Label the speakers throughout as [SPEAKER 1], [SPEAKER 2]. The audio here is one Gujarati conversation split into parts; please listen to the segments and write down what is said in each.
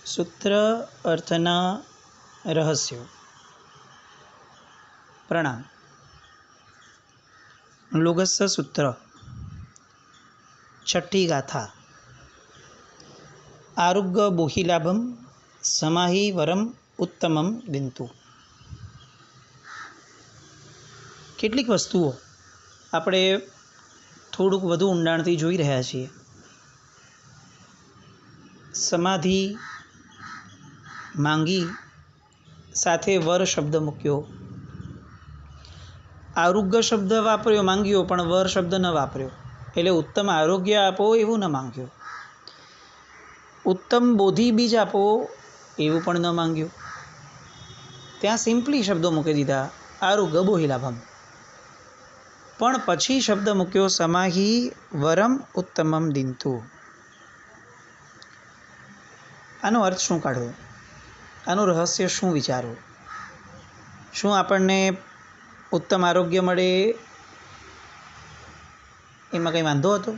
[SPEAKER 1] સૂત્ર અર્થના રહસ્યો. પ્રણામ. લોગસ્ય સૂત્ર. છઠ્ઠી ગાથા. આરુગ્ય બોહિલાભમ સમાહી વરમ ઉત્તમમ દિંતુ. કેટલીક વસ્તુઓ આપણે થોડુંક વધુ ઊંડાણથી જોઈ રહ્યા છીએ. સમાધિ માંગી સાથે વર શબ્દ મૂક્યો. આરોગ્ય શબ્દ વાપર્યો, માંગ્યો, પણ વર શબ્દ ન વાપર્યો. એટલે ઉત્તમ આરોગ્ય આપો એવું ન માંગ્યો. ઉત્તમ બોધિ બીજ આપો એવું પણ ન માંગ્યું. ત્યાં સિમ્પલી શબ્દો મૂકી દીધા, આરોગ્ય બોહિલાભમ. પણ પછી શબ્દ મૂક્યો સમાહી વરમ ઉત્તમમ દિંતુ. આનો અર્થ શું કાઢવો? આનું રહસ્ય શું વિચારવું? શું આપણને ઉત્તમ આરોગ્ય મળે એમાં કંઈ વાંધો હતો?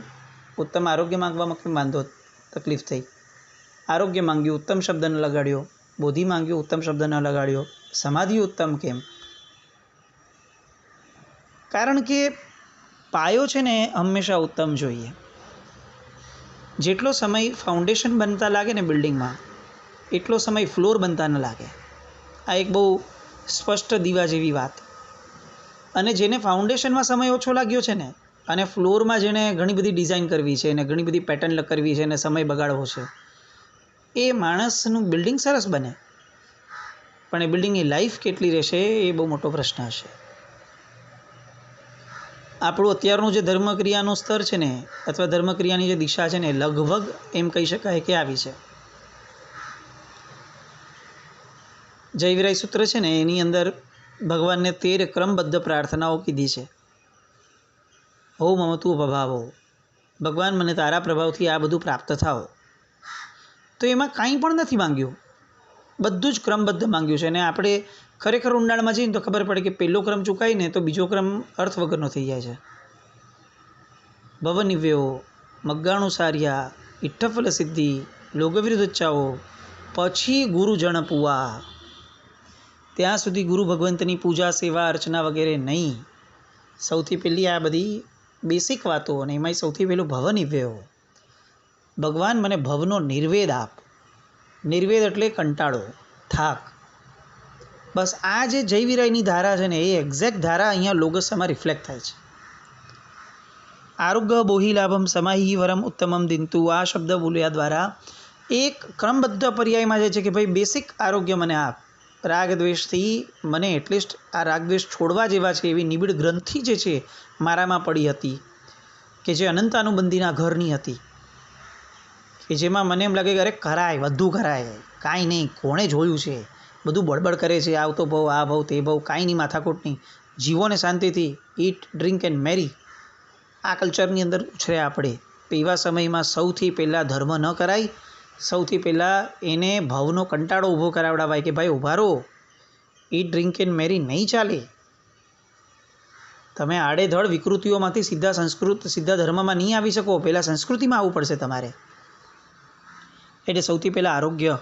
[SPEAKER 1] ઉત્તમ આરોગ્ય માંગવામાં કંઈ વાંધો, તકલીફ થઈ? આરોગ્ય માંગ્યું, ઉત્તમ શબ્દ ન લગાડ્યો. બોધિ માંગ્યું, ઉત્તમ શબ્દ ન લગાડ્યો. સમાધિ ઉત્તમ કેમ? કારણ કે પાયો છે ને હંમેશા ઉત્તમ જોઈએ. જેટલો સમય ફાઉન્ડેશન બનતા લાગે ને બિલ્ડિંગમાં, એટલો સમય ફ્લોર બનતા ન લાગે. આ એક બહુ સ્પષ્ટ દીવા જેવી વાત. અને જેને ફાઉન્ડેશનમાં સમય ઓછો લાગ્યો છે ને, અને ફ્લોરમાં જેણે ઘણી બધી ડિઝાઇન કરવી છે અને ઘણી બધી પેટર્ન કરવી છે અને સમય બગાડવો છે, એ માણસનું બિલ્ડિંગ સરસ બને, પણ એ બિલ્ડિંગની લાઈફ કેટલી રહેશે એ બહુ મોટો પ્રશ્ન હશે. આપણું અત્યારનું જે ધર્મક્રિયાનું સ્તર છે ને, અથવા ધર્મક્રિયાની જે દિશા છે ને, લગભગ એમ કહી શકાય કે આવી છે. જયવિરાય સૂત્ર છે ને, એની અંદર ભગવાનને 13 ક્રમબદ્ધ પ્રાર્થનાઓ કીધી છે. હો મમ તું પ્રભાવો, ભગવાન મને તારા પ્રભાવથી આ બધું પ્રાપ્ત થાઓ. તો એમાં કાંઈ પણ નથી માંગ્યું, બધું જ ક્રમબદ્ધ માંગ્યું છે. અને આપણે ખરેખર ઊંડાણમાં જઈને તો ખબર પડે કે પહેલો ક્રમ ચૂકાય ને તો બીજો ક્રમ અર્થ વગરનો થઈ જાય છે. ભવનિવ્યો, મગ્ગાણું સાર્યા, ઇઠ્ઠફલ સિદ્ધિ, લોગવિરુદ્ધચ્ચાઓ, પછી ગુરુજન પૂવા. ત્યાં સુધી ગુરુ ભગવંતની પૂજા, સેવા, અર્ચના વગેરે નહીં. સૌથી પહેલી આ બધી બેસિક વાતો, અને એમાંય સૌથી પહેલું ભવનિવ્યો. ભગવાન મને ભવનો નિર્વેદ આપ. નિર્વેદ એટલે કંટાળો, થાક. બસ આ જે જયવિરાયની ધારા છે ને, એ એક્ઝેક્ટ ધારા અહીંયા લોગસમાં રિફ્લેક્ટ થાય છે. આરોગ્ય બોહિલાભમ સમાહી વરમ ઉત્તમમ દિંતુ. આ શબ્દ બોલ્યા દ્વારા એક ક્રમબદ્ધ પર્યાયમાં જાય છે કે ભાઈ બેસિક આરોગ્ય મને આપ. રાગ દ્વેષથી મને એટલીસ્ટ આ રાગ દ્વેષ છોડવા જેવા છે એવી નિબિડ ગ્રંથિ જે છે મારામાં પડી હતી, કે જે અનંતાનુબંધીના ઘરની હતી, કે જેમાં મને એમ લાગે કે અરે કરાય, બધું કરાય, કાંઈ નહીં, કોણે જોયું છે, બધું બળબડ કરે છે, આવતો ભાવ, આ ભાવ, તે ભાવ, કાંઈ નહીં, માથાકૂટ નહીં, જીવોને શાંતિથી, ઈટ ડ્રિંક એન્ડ મેરી. આ કલ્ચરની અંદર ઉછર્યા આપણે. એવા સમયમાં સૌથી પહેલાં ધર્મ ન કરાય, સૌથી પહેલાં એને ભવનો કંટાળો ઊભો કરાવડાવાય કે ભાઈ ઊભા રહો, ઈટ ડ્રિંક એન્ડ મેરી નહીં ચાલે. તમે આડેધડ વિકૃતિઓમાંથી સીધા ધર્મમાં નહીં આવી શકો. પહેલાં સંસ્કૃતિમાં આવવું પડશે તમારે. એટલે સૌથી પહેલાં આરોગ્ય.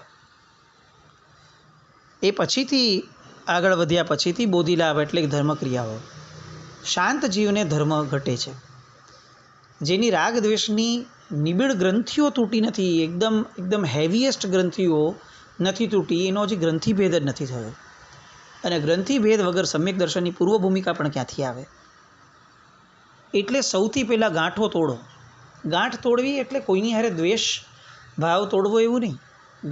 [SPEAKER 1] એ પછીથી આગળ વધ્યા પછીથી બોધિલાભ એટલે ધર્મક્રિયાઓ. શાંત જીવને ધર્મ ઘટે છે. જેની રાગ દ્વેષની નિબિડ ગ્રંથિઓ તૂટી નથી, એકદમ હેવીએસ્ટ ગ્રંથિઓ નથી તૂટી, એનો હજી ગ્રંથિભેદ જ નથી થયો. અને ગ્રંથિભેદ વગર સમ્યક દર્શનની પૂર્વ ભૂમિકા પણ ક્યાંથી આવે? એટલે સૌથી પહેલાં ગાંઠો તોડો. ગાંઠ તોડવી એટલે કોઈની હારે દ્વેષ ભાવ તોડવો એવું નહીં.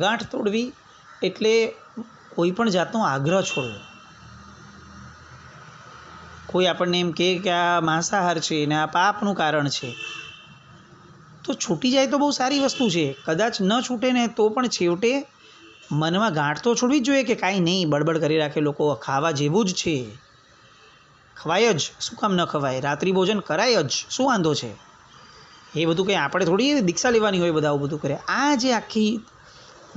[SPEAKER 1] ગાંઠ તોડવી એટલે કોઈ પણ જાતનો આગ્રહ છોડવો. કોઈ આપણને એમ કહે કે આ માંસાહાર છે ને આ પાપનું કારણ છે, તો છૂટી જાય તો બહુ સારી વસ્તુ છે. કદાચ ન છૂટે ને તો પણ છેવટે મનમાં ગાંઠ તો છોડવી જ જોઈએ કે કાંઈ નહીં, બળબડ કરી રાખે લોકો, ખાવા જેવું જ છે, ખવાય જ, શું કામ ન ખવાય, રાત્રિ ભોજન કરાય જ, શું વાંધો છે? એ બધું કંઈ આપણે થોડી દીક્ષા લેવાની હોય બધા આવું બધું કરે. આ જે આખી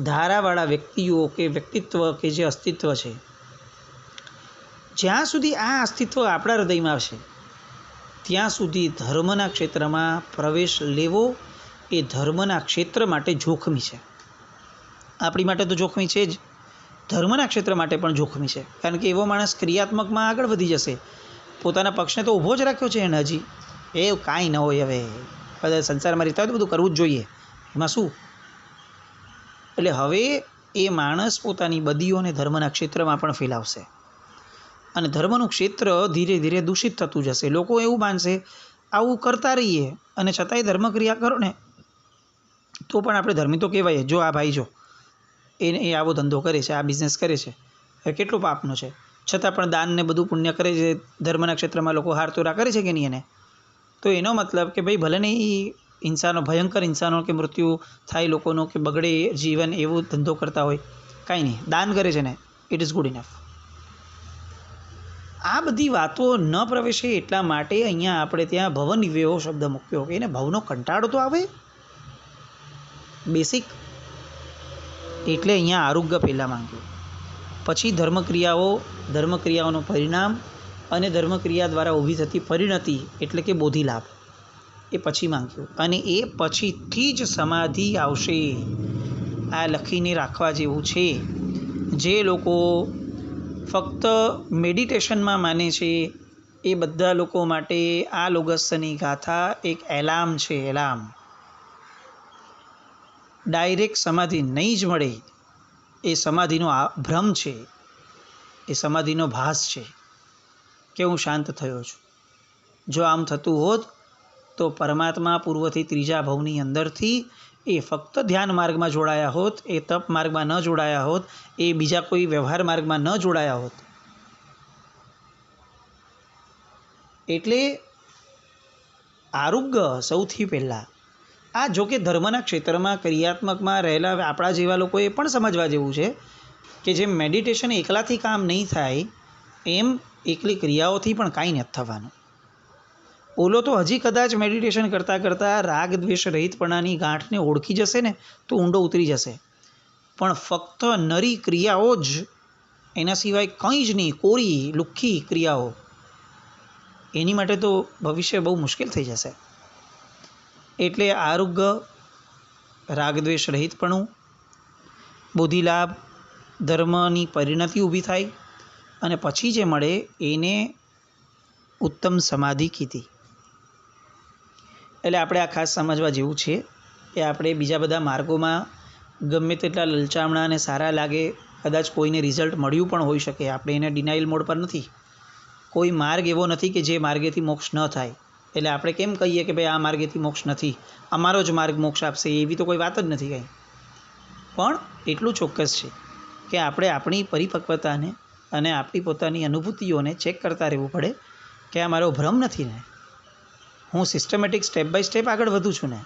[SPEAKER 1] ધારાવાળા વ્યક્તિઓ કે વ્યક્તિત્વ કે જે અસ્તિત્વ છે, જ્યાં સુધી આ અસ્તિત્વ આપણા હૃદયમાં આવશે ત્યાં સુધી ધર્મના ક્ષેત્રમાં પ્રવેશ લેવો એ ધર્મના ક્ષેત્ર માટે જોખમી છે. આપણી માટે તો જોખમી છે જ, ધર્મના ક્ષેત્ર માટે પણ જોખમી છે. કારણ કે એવો માણસ ક્રિયાત્મકમાં આગળ વધી જશે. પોતાના પક્ષને તો ઊભો જ રાખ્યો છે એને હજી, એ કાંઈ ન હોય. હવે બધા સંસારમાં રહેતા હોય તો બધું કરવું જ જોઈએ, એમાં શું. એટલે હવે એ માણસ પોતાની બદીઓને ધર્મના ક્ષેત્રમાં પણ ફેલાવશે અને ધર્મનું ક્ષેત્ર ધીરે ધીરે દૂષિત થતું જશે. લોકો એવું માનશે આવું કરતા રહીએ અને છતાંય ધર્મક્રિયા કરો ને તો પણ આપણે ધર્મી તો કહેવાય. જો આ ભાઈ જો એ આવો ધંધો કરે છે, આ બિઝનેસ કરે છે, એ કેટલું પાપનું છે, છતાં પણ દાન ને બધું પુણ્ય કરે છે, ધર્મના ક્ષેત્રમાં લોકો હારતોરા કરે છે કે નહીં એને. તો એનો મતલબ કે ભાઈ ભલે ને એ ઇન્સાનો ભયંકર ઇન્સાનો કે મૃત્યુ થાય લોકોનો કે બગડે જીવન એવો ધંધો કરતા હોય, કાંઈ નહીં, દાન કરે છે ને, ઇટ ઇઝ ગુડ ઇનફ. આ બધી વાતો ન પ્રવેશે એટલા માટે અહીંયા આપણે ત્યાં ભવનિવેહો શબ્દ મૂક્યો. એને ભવનો કંટાળો તો આવે બેસિક, એટલે અહીંયા આરોગ્ય પહેલાં માંગ્યું, પછી ધર્મક્રિયાઓનું પરિણામ અને ધર્મક્રિયા દ્વારા ઊભી થતી પરિણતિ એટલે કે બોધિલાભ એ પછી માંગ્યું. અને એ પછીથી જ સમાધિ આવશે. આ લખીને રાખવા જેવું છે. જે લોકો ફક્ત મેડિટેશનમાં માને છે એ બધા લોકો માટે આ લોગસની ગાથા એક એલાર્મ છે. એલાર્મ. ડાયરેક્ટ સમાધિ નહીં જ મળે એ સમાધિનો ભ્રમ છે, એ સમાધિનો ભાસ છે કે હું શાંત થયો છું. જો આમ થતું હોત તો પરમાત્મા પૂર્વથી ત્રીજા ભવની અંદરથી એ ફક્ત ધ્યાન માર્ગમાં જોડાયા હોત, એ તપ માર્ગમાં ન જોડાયા હોત, એ બીજા કોઈ વ્યવહાર માર્ગમાં ન જોડાયા હોત. એટલે આરોગ્ય સૌથી પહેલાં. આ જોકે ધર્મના ક્ષેત્રમાં ક્રિયાત્મકમાં રહેલા આપણા જેવા લોકોએ પણ સમજવા જેવું છે કે જેમ મેડિટેશન એકલાથી કામ નહીં થાય એમ એકલી ક્રિયાઓથી પણ કાંઈ નથી થવાનું. ઓલો તો હજી કદાચ મેડિટેશન કરતાં કરતાં રાગ દ્વેષ રહિતપણાની ગાંઠને ઓળખી જશે ને તો ઊંડો ઉતરી જશે. પણ ફક્ત નરી ક્રિયાઓ જ, એના સિવાય કંઈ જ નહીં, કોરી લુખ્ખી ક્રિયાઓ, એની માટે તો ભવિષ્ય બહુ મુશ્કેલ થઈ જશે. એટલે આરોગ્ય, રાગદ્વેષ રહિતપણું, બોધિલાભ, ધર્મની પરિણતિ ઊભી થાય અને પછી જે મળે એને ઉત્તમ સમાધિ કીધી. એટલે આપણે આ ખાસ સમજવા જેવું છે કે આપણે બીજા બધા માર્ગોમાં ગમે તેટલા લલચામણા અને સારા લાગે, કદાચ કોઈને રિઝલ્ટ મળ્યું પણ હોઈ શકે, આપણે એને ડિનાયલ મોડ પર નથી. કોઈ માર્ગ એવો નથી કે જે માર્ગેથી મોક્ષ ન થાય. એટલે આપણે કેમ કહીએ કે ભાઈ આ માર્ગેથી મોક્ષ નથી, અમારો જ માર્ગ મોક્ષ આપશે, એવી તો કોઈ વાત જ નથી કંઈ. પણ એટલું ચોક્કસ છે કે આપણે આપણી પરિપક્વતાને અને આપણી પોતાની અનુભૂતિઓને ચેક કરતા રહેવું પડે કે આ મારો ભ્રમ નથી ને, હું સિસ્ટમેટિક સ્ટેપ બાય સ્ટેપ આગળ વધું છું ને,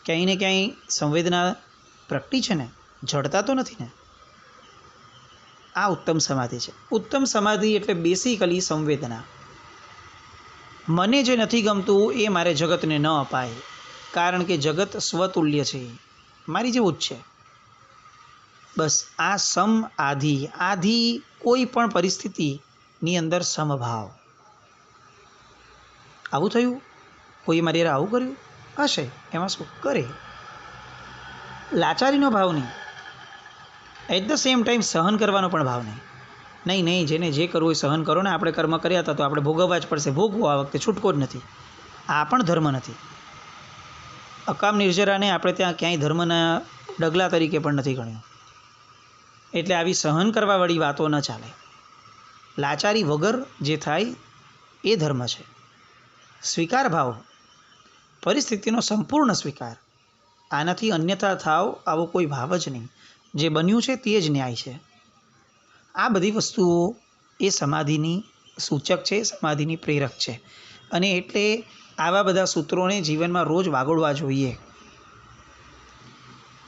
[SPEAKER 1] ક્યાંય ને ક્યાંય સંવેદના પ્રગટી છે ને, જડતા તો નથી ને. આ ઉત્તમ સમાધિ છે. ઉત્તમ સમાધિ એટલે બેસિકલી સંવેદના. મને જે નથી ગમતું એ મારે જગતને ન અપાય, કારણ કે જગત સ્વતુલ્ય છે, મારી જેવું જ છે. બસ આ આધિ કોઈ પણ પરિસ્થિતિની અંદર સમભાવ. આવું થયું, કોઈ મારી યાર આવું કર્યું હશે, એમાં શું કરે, લાચારીનો ભાવ નહીં. એટ ધ સેમ ટાઈમ સહન કરવાનો પણ ભાવ નહીં. નહીં, જેને જે કરવું એ સહન કરો ને, આપણે કર્મ કર્યા હતા તો આપણે ભોગવવા જ પડશે, ભોગવો, આ વખતે છૂટકો જ નથી. આ પણ ધર્મ નથી. અકામ નિર્જરાને આપણે ત્યાં ક્યાંય ધર્મના ડગલા તરીકે પણ નથી ગણ્યું. એટલે આવી સહન કરવાવાળી વાતો ન ચાલે. લાચારી વગર જે થાય એ ધર્મ છે. સ્વીકાર ભાવ, પરિસ્થિતિનો સંપૂર્ણ સ્વીકાર, આનાથી અન્યથા થાવ આવો કોઈ ભાવ જ નહીં. જે બન્યું છે તે જ ન્યાય છે. આ બધી વસ્તુઓ એ સમાધિની સૂચક છે, સમાધિની પ્રેરક છે. અને એટલે આવા બધા સૂત્રોને જીવનમાં રોજ વાગોળવા જોઈએ.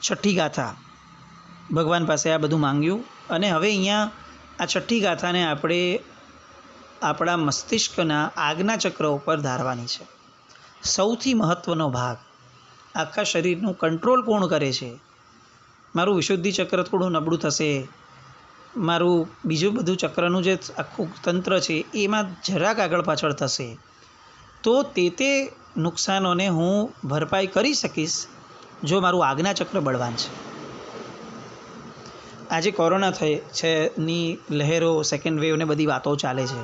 [SPEAKER 1] છઠ્ઠી ગાથા, ભગવાન પાસે આ બધું માંગ્યું અને હવે અહીંયા આ છઠ્ઠી ગાથાને આપણે આપણા મસ્તિષ્કના આજ્ઞાચક્ર ઉપર ધારવાની છે. સૌથી મહત્ત્વનો ભાગ. આખા શરીરનું કંટ્રોલ કોણ કરે છે? મારું વિશુદ્ધિ ચક્ર થોડું નબળું થશે, મારું બીજું બધું ચક્રનું જે આખું તંત્ર છે એમાં જરાક આગળ પાછળ થશે તો તે નુકસાનોને હું ભરપાઈ કરી શકીશ જો મારું આજ્ઞાચક્ર બળવાન છે. આજે કોરોના થઈ છે ની લહેરો, સેકન્ડ વેવ ને બધી વાતો ચાલે છે.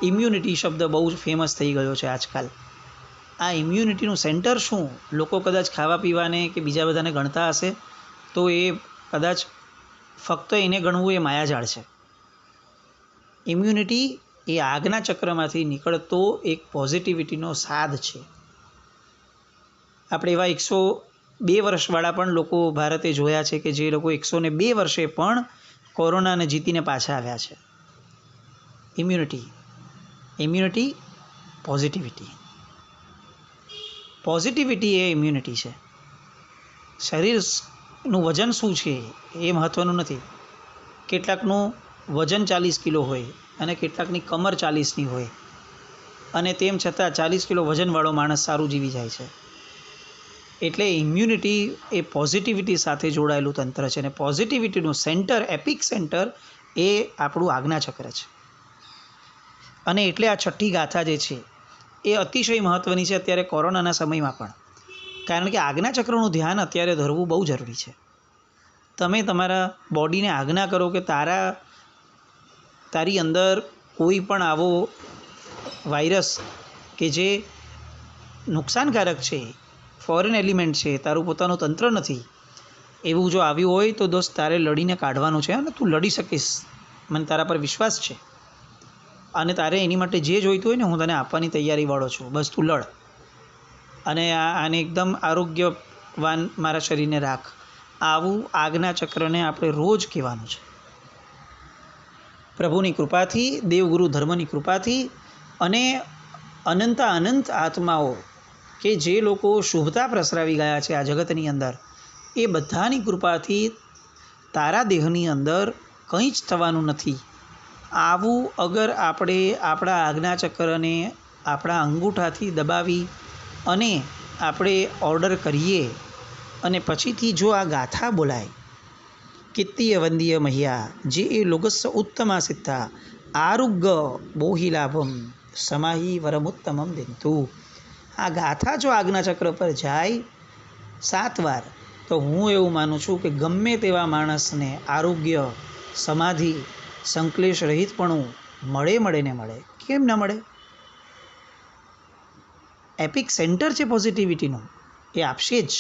[SPEAKER 1] ઇમ્યુનિટી શબ્દ બહુ જ ફેમસ થઈ ગયો છે આજકાલ. આ ઇમ્યુનિટીનું સેન્ટર શું? લોકો કદાચ ખાવા પીવાને કે બીજા બધાને ગણતા હશે તો એ કદાચ ફક્ત એને ગણવું એ માયાજાળ છે. ઇમ્યુનિટી એ આગના ચક્રમાંથી નીકળતો એક પોઝિટિવિટીનો સાદ છે. આપણે એવા 102 વર્ષવાળા પણ લોકો ભારતે જોયા છે કે જે લોકો 102 વર્ષે પણ કોરોનાને જીતીને પાછા આવ્યા છે. ઇમ્યુનિટી પોઝિટિવિટી એ ઇમ્યુનિટી છે. શરીરનું વજન શું છે એ મહત્ત્વનું નથી. કેટલાકનું વજન 40 કિલો હોય અને કેટલાકની કમર 40ની હોય, અને તેમ છતાં 40 કિલો વજનવાળો માણસ સારું જીવી જાય છે. એટલે ઇમ્યુનિટી એ પોઝિટિવિટી સાથે જોડાયેલું તંત્ર છે. અને પોઝિટિવિટીનું સેન્ટર, એપિક સેન્ટર એ આપણું આજ્ઞાચક્ર છે. અને એટલે આ છઠ્ઠી ગાથા જે છે એ અતિશય મહત્ત્વની છે અત્યારે કોરોનાના સમયમાં પણ. કારણ કે આજ્ઞાચક્રનું ધ્યાન અત્યારે ધરવું બહુ જરૂરી છે. તમે તમારા બોડીને આજ્ઞા કરો કે તારી અંદર કોઈ પણ આવો વાયરસ કે જે નુકસાનકારક છે, ફોરેન એલિમેન્ટ છે, તારું પોતાનું તંત્ર નથી, એવું જો આવ્યું હોય તો દોસ્ત તારે લડીને કાઢવાનું છે. અને તું લડી શકીશ, મને તારા પર વિશ્વાસ છે. અને તારે એની માટે જે જોઈતું હોય ને હું તને આપવાની તૈયારીવાળો છું. બસ તું લડ અને આને એકદમ આરોગ્યવાન મારા શરીરને રાખ. આવું આજ્ઞાચક્રને આપણે રોજ કહેવાનું છે. પ્રભુની કૃપાથી, દેવગુરુ ધર્મની કૃપાથી અને અનંત આત્માઓ કે જે લોકો શુભતા પ્રસરાવી ગયા છે આ જગતની અંદર, એ બધાની કૃપાથી તારા દેહની અંદર કંઈ જ થવાનું નથી. આવું અગર આપણે આપણા આજ્ઞાચક્રને આપણા અંગૂઠાથી દબાવી અને આપણે ઓર્ડર કરીએ અને પછીથી જો આ ગાથા બોલાય, કિત્તીય વંદીય મહ્યા જે એ લોગસ્સ ઉત્તમા સિદ્ધા આરુગ્ય બોહિલાભમ સમાહી વરમુત્તમમ દિંતુ. આ ગાથા જો આજ્ઞાચક્ર પર જાય 7 વાર તો હું એવું માનું છું કે ગમે તેવા માણસને આરોગ્ય, સમાધિ, સંકલેશ રહિતપણું મળે. કેમ ન મળે? એપિક સેન્ટર છે પોઝિટિવિટીનું, એ આપશે જ.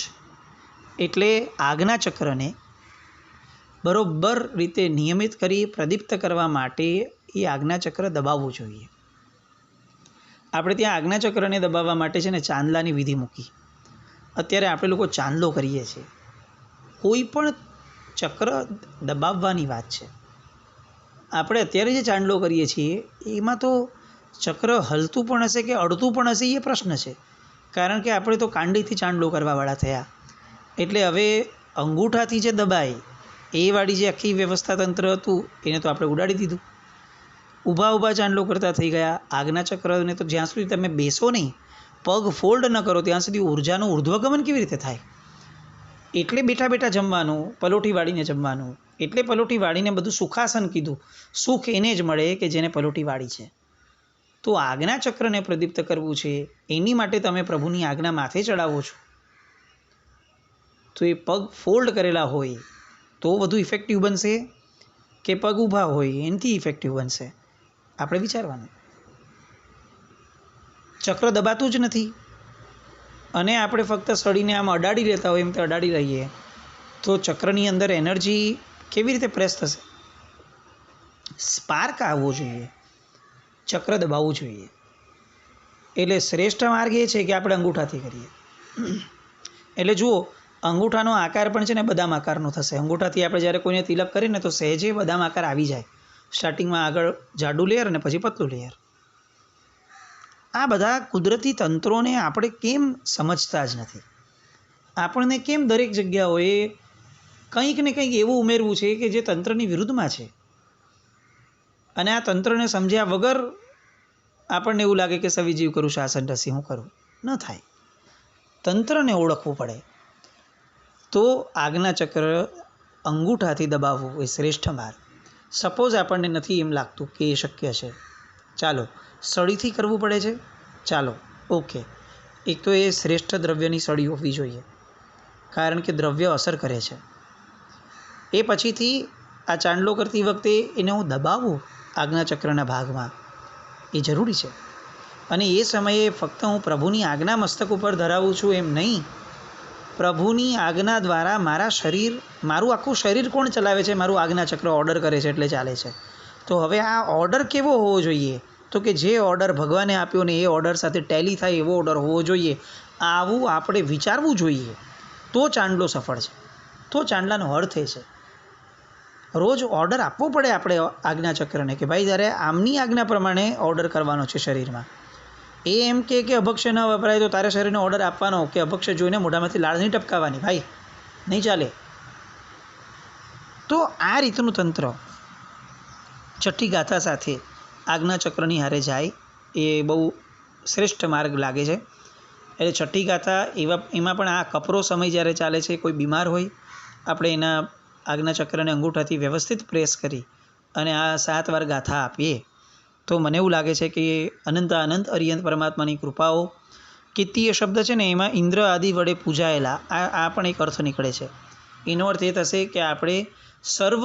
[SPEAKER 1] એટલે આજ્ઞાચક્રને બરોબર રીતે નિયમિત કરી પ્રદીપ્ત કરવા માટે એ આજ્ઞાચક્ર દબાવવું જોઈએ. આપણે ત્યાં આજ્ઞાચક્રને દબાવવા માટે છે ને ચાંદલાની વિધિ મૂકી. અત્યારે આપણે લોકો ચાંદલો કરીએ છીએ. કોઈ પણ ચક્ર દબાવવાની વાત છે. આપણે અત્યારે જે ચાંદલો કરીએ છીએ એમાં તો ચક્ર હલતું પણ હશે કે અડતું પણ હશે એ પ્રશ્ન છે. કારણ કે આપણે તો કાંડીથી ચાંદલો કરવાવાળા થયા. એટલે હવે અંગૂઠાથી જે દબાય એ વાળી જે આખી વ્યવસ્થા તંત્ર હતું એને તો આપણે ઉડાડી દીધું. ઊભા ચાંદલો કરતા થઈ ગયા. આજ્ઞાચક્રને તો જ્યાં સુધી તમે બેસો નહીં, પગ ફોલ્ડ ન કરો ત્યાં સુધી ઉર્જાનું ઉર્ધ્વગમન કેવી રીતે થાય? એટલે બેઠા જમવાનું, પલોઠી વાળીને જમવાનું. એટલે પલોઠી વાળીને બધું સુખાસન કીધું. સુખ એને જ મળે કે જેને પલોઠી વાળી છે. તો આજ્ઞાચક્રને પ્રદીપ્ત કરવું છે, એની માટે તમે પ્રભુની આજ્ઞા માથે ચડાવો છો. તો એ પગ ફોલ્ડ કરેલા હોય તો વધુ ઇફેક્ટિવ બનશે કે પગ ઊભા હોય એનાથી ઇફેક્ટિવ બનશે? આપણે વિચારવાનું. ચક્ર દબાતું જ નથી અને આપણે ફક્ત સળીને આમ અડાડી લેતા હોય એમ તો અડાડી રહીએ તો ચક્રની અંદર એનર્જી કેવી રીતે પ્રેસ થશે? સ્પાર્ક આવવો જોઈએ, ચક્ર દબાવવું જોઈએ. એટલે શ્રેષ્ઠ માર્ગ એ છે કે આપણે અંગૂઠાથી કરીએ. એટલે જુઓ, અંગૂઠાનો આકાર પણ છે ને બદામ આકારનો થશે. અંગૂઠાથી આપણે જ્યારે કોઈને તિલક કરીએ ને તો સહેજે બદામ આકાર આવી જાય. સ્ટાર્ટિંગમાં આગળ જાડું લેયર અને પછી પતલું લેયર. આ બધા કુદરતી તંત્રોને આપણે કેમ સમજતા જ નથી? આપણને કેમ દરેક જગ્યાઓએ કંઈક ને કંઈક એવું ઉમેરવું છે કે જે તંત્રની વિરુદ્ધમાં છે? અને આ તંત્રને સમજ્યા વગર આપણને એવું લાગે કે સવિજીવ કરું, શાસન રસી હું કરું. ન થાય. તંત્રને ઓળખવું પડે. તો આજ્ઞાચક્ર અંગૂઠાથી દબાવવું એ શ્રેષ્ઠ માર્ગ. સપોઝ આપણને નથી એમ લાગતું કે એ શક્ય છે, ચાલો સળીથી કરવું પડે છે, ચાલો ઓકે. એક તો એ શ્રેષ્ઠ દ્રવ્યની સળી હોવી જોઈએ, કારણ કે દ્રવ્ય અસર કરે છે. એ પછીથી આ ચાંદલો કરતી વખતે એને હું દબાવું આજ્ઞાચક્રના ભાગમાં, એ જરૂરી છે. અને એ સમયે ફક્ત હું પ્રભુની આજ્ઞા મસ્તક ઉપર ધરાવું છું એમ નહીં, પ્રભુની આજ્ઞા દ્વારા મારું આખું શરીર કોણ ચલાવે છે? મારું આજ્ઞાચક્ર ઓર્ડર કરે છે એટલે ચાલે છે. તો હવે આ ઓર્ડર કેવો હોવો જોઈએ? તો કે જે ઓર્ડર ભગવાને આપ્યો ને એ ઓર્ડર સાથે ટેલી થાય એવો ઓર્ડર હોવો જોઈએ. આવું આપણે વિચારવું જોઈએ, તો ચાંદલો સફળ છે, તો ચાંદલાનો અર્થ એ છે. રોજ ઓર્ડર આપવો પડે આપણે આજ્ઞાચક્રને કે ભાઈ જ્યારે આમની આજ્ઞા પ્રમાણે ઓર્ડર કરવાનો છે શરીરમાં. એ એમ કે અભક્ષ્ય ન વપરાય તો તારે શરીરને ઓર્ડર આપવાનો કે અભક્ષ્ય જોઈને મોઢામાંથી લાળ નહીં ટપકાવવાની, ભાઈ નહીં ચાલે. તો આ રીતનું તંત્ર છઠ્ઠી ગાથા સાથે આજ્ઞાચક્રની હારે જાય એ બહુ શ્રેષ્ઠ માર્ગ લાગે છે. એટલે છઠ્ઠી ગાથા એમાં પણ આ કપરો સમય જ્યારે ચાલે છે, કોઈ બીમાર હોય, આપણે એના આજ્ઞાચક્રને અંગૂઠાથી વ્યવસ્થિત પ્રેસ કરી અને આ 7 વાર ગાથા આપીએ તો મને એવું લાગે છે કે અનંત અરિયંત પરમાત્માની કૃપાઓ. કીર્તિય શબ્દ છે ને, એમાં ઇન્દ્ર આદિ વડે પૂજાયેલા આ પણ એક અર્થ નીકળે છે. એનો અર્થ એ થશે કે આપણે સર્વ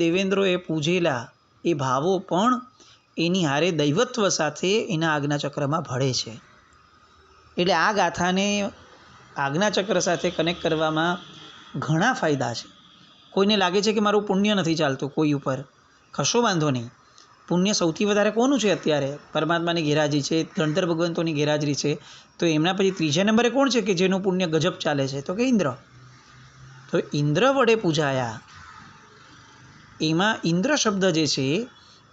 [SPEAKER 1] દેવેન્દ્રોએ પૂજેલા એ ભાવો પણ એની હારે દૈવત્વ સાથે એના આજ્ઞાચક્રમાં ભળે છે. એટલે આ ગાથાને આજ્ઞાચક્ર સાથે કનેક્ટ કરવામાં ઘણા ફાયદા છે. કોઈને લાગે છે કે મારું પુણ્ય નથી ચાલતું કોઈ ઉપર, કશો વાંધો નહીં. પુણ્ય સૌથી વધારે કોનું છે અત્યારે? પરમાત્માની ગેરહાજરી છે, ગણધર ભગવંતોની ગેરહાજરી છે. તો એમના પછી ત્રીજા નંબરે કોણ છે કે જેનું પુણ્ય ગજબ ચાલે છે? તો કે ઇન્દ્ર. તો ઇન્દ્ર વડે પૂજાયા, એમાં ઇન્દ્ર શબ્દ જે છે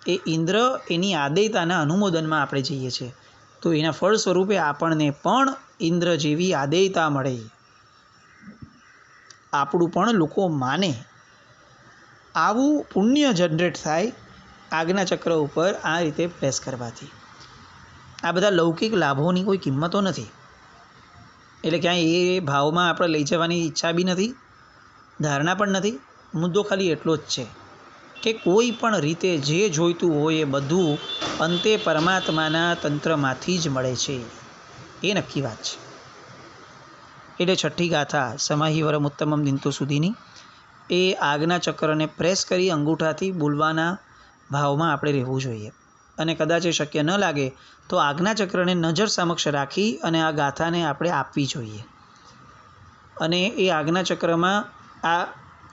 [SPEAKER 1] એ ઇન્દ્ર એની આદેયતાના અનુમોદનમાં આપણે જઈએ છીએ. તો એના ફળ સ્વરૂપે આપણને પણ ઇન્દ્ર જેવી આદેયતા મળે, આપણું પણ લોકો માને, આવું પુણ્ય જનરેટ થાય આજ્ઞાચક્ર ઉપર આ રીતે પ્રેસ કરવાથી. આ બધા લૌકિક લાભોની કોઈ કિંમતો નથી, એટલે ક્યાંય એ ભાવમાં આપણે લઈ જવાની ઈચ્છા બી નથી, ધારણા પણ નથી. મુદ્દો ખાલી એટલો જ છે કે કોઈ પણ રીતે જે જોઈતું હોય એ બધું અંતે પરમાત્માના તંત્રમાંથી જ મળે છે, એ નક્કી વાત છે. એટલે છઠ્ઠી ગાથા સમાહિવરમ ઉત્તમમ દિનતો સુધીની એ આજ્ઞાચક્રને પ્રેસ કરી અંગૂઠાથી બોલવાના ભાવમાં આપણે રહેવું જોઈએ. અને કદાચ એ શક્ય ન લાગે તો આજ્ઞાચક્રને નજર સમક્ષ રાખી અને આ ગાથાને આપણે આપવી જોઈએ. અને એ આજ્ઞાચક્રમાં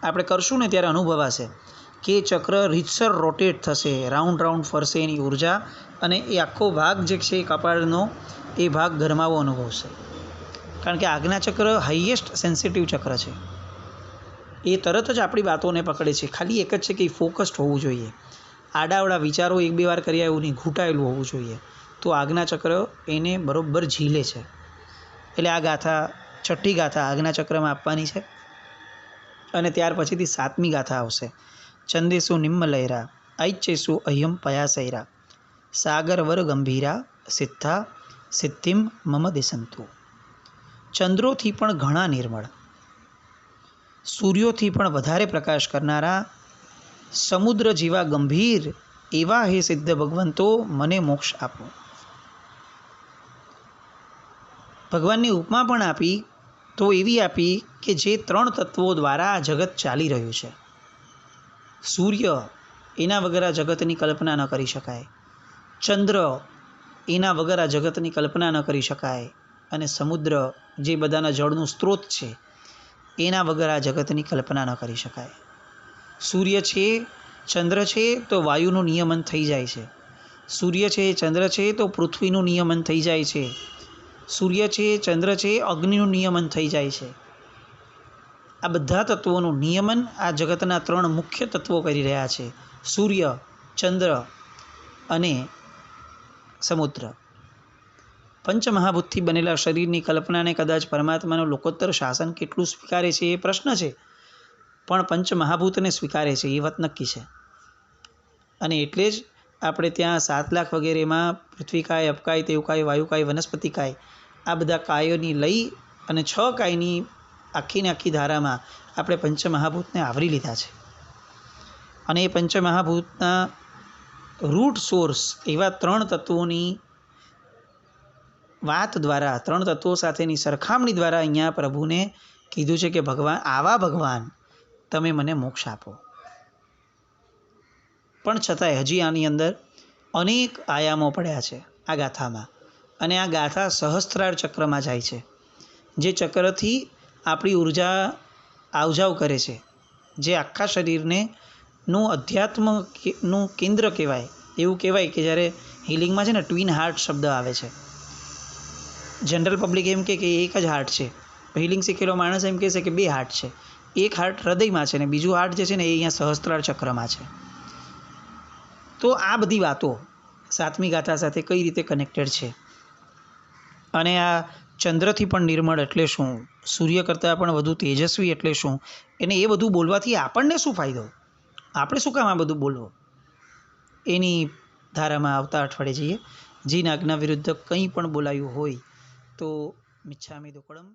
[SPEAKER 1] આપણે કરશું ને ત્યારે અનુભવાશે કે ચક્ર રીતસર રોટેટ થશે, રાઉન્ડ ફરશે એની ઉર્જા, અને એ આખો ભાગ જે છે કપાળનો એ ભાગ ગરમાવો અનુભવશે. કારણ કે આજ્ઞાચક્ર હાઈએસ્ટ સેન્સિટિવ ચક્ર છે, એ તરત જ આપણી વાતોને પકડે છે. ખાલી એક જ છે કે એ ફોકસ્ડ હોવું જોઈએ, આડાવડા વિચારો 1-2 વાર કર્યા એવું નહીં, ઘૂંટાયેલું હોવું જોઈએ. તો આજ્ઞાચક્ર એને બરોબર ઝીલે છે. એટલે આ ગાથા છઠ્ઠી ગાથા આજ્ઞાચક્રમાં આપવાની છે. અને ત્યાર પછીથી 7મી ગાથા આવશે. ચંદેસુ નિમ્મલયરા ઐચ્છેસુ અહ્યમ પયાસૈરા સાગરવર ગંભીરા સિદ્ધા સિદ્ધિમ મમ દિશંતુ. ચંદ્રોથી પણ ઘણા નિર્મળ, સૂર્યોથી પણ વધારે પ્રકાશ કરનારા, સમુદ્ર જેવા ગંભીર એવા હે સિદ્ધ ભગવંતો, મને મોક્ષ આપો. ભગવાનની ઉપમા પણ આપી તો એવી આપી કે જે 3 તત્વો દ્વારા આ જગત ચાલી રહ્યું છે. સૂર્ય, એના વગર આ જગતની કલ્પના ન કરી શકાય. ચંદ્ર, એના વગર આ જગતની કલ્પના ન કરી શકાય. અને સમુદ્ર, જે બધાના જળનું સ્ત્રોત છે, એના વગર આ જગતની કલ્પના ન કરી શકાય. સૂર્ય છે, ચંદ્ર છે તો વાયુનું નિયમન થઈ જાય છે. સૂર્ય છે, ચંદ્ર છે તો પૃથ્વીનું નિયમન થઈ જાય છે. સૂર્ય છે, ચંદ્ર છે, અગ્નિનું નિયમન થઈ જાય છે. આ બધા તત્વોનું નિયમન આ જગતના 3 મુખ્ય તત્વો કરી રહ્યા છે: સૂર્ય, ચંદ્ર અને સમુદ્ર. પંચમહાભૂતથી બનેલા શરીરની કલ્પનાને કદાચ પરમાત્માનું લોકોત્તર શાસન કેટલું સ્વીકારે છે એ પ્રશ્ન છે, પણ પંચમહાભૂતને સ્વીકારે છે એ વાત નક્કી છે. અને એટલે જ આપણે ત્યાં 7 લાખ વગેરેમાં પૃથ્વીકાય, અપકાય, તેવકાય, વાયુકાય, વનસ્પતિકાય, આ બધા કાયોની લઈ અને 6 કાયની આખી ધારામાં આપણે પંચમહાભૂતને આવરી લીધા છે. અને એ પંચમહાભૂતના રૂટ સોર્સ એવા 3 તત્વોની વાત દ્વારા, 3 તત્વો સાથેની સરખામણી દ્વારા અહીંયા પ્રભુને કીધું છે કે ભગવાન, આવા ભગવાન તમે મને મોક્ષ આપો. પણ છતાંય હજી આની અંદર અનેક આયામો પડ્યા છે આ ગાથામાં. અને આ ગાથા સહસ્ત્રાર ચક્રમાં જાય છે, જે ચક્રથી આપણી ઉર્જા આવજાવ કરે છે, જે આખા શરીરને નું અધ્યાત્મનું કેન્દ્ર કહેવાય. એવું કહેવાય કે જ્યારે હિલિંગમાં છે ને ટ્વિન હાર્ટ શબ્દ આવે છે. જનરલ પબ્લિક એમ કે એક જ હાર્ટ છે, હિલિંગ શીખેલો માણસ એમ કહેશે કે 2 હાર્ટ છે. એક હાર્ટ હૃદયમાં છે ને બીજું હાર્ટ જે છે ને એ અહીંયા સહસ્ત્રાર ચક્રમાં છે. તો આ બધી વાતો 7મી ગાથા સાથે કઈ રીતે કનેક્ટેડ છે. અને આ ચંદ્રથી પણ નિર્મળ એટલે શું, સૂર્ય કરતાં પણ વધુ તેજસ્વી એટલે શું, એને એ બધું બોલવાથી આપણને શું ફાયદો, આપણે શું કામ આ બધું બોલવું, એની ધારામાં આવતા અઠવાડિયે જઈએ. જીન આજ્ઞા વિરુદ્ધ કંઈ પણ બોલાયું હોય તો મિચ્છામિ દુક્કડમ.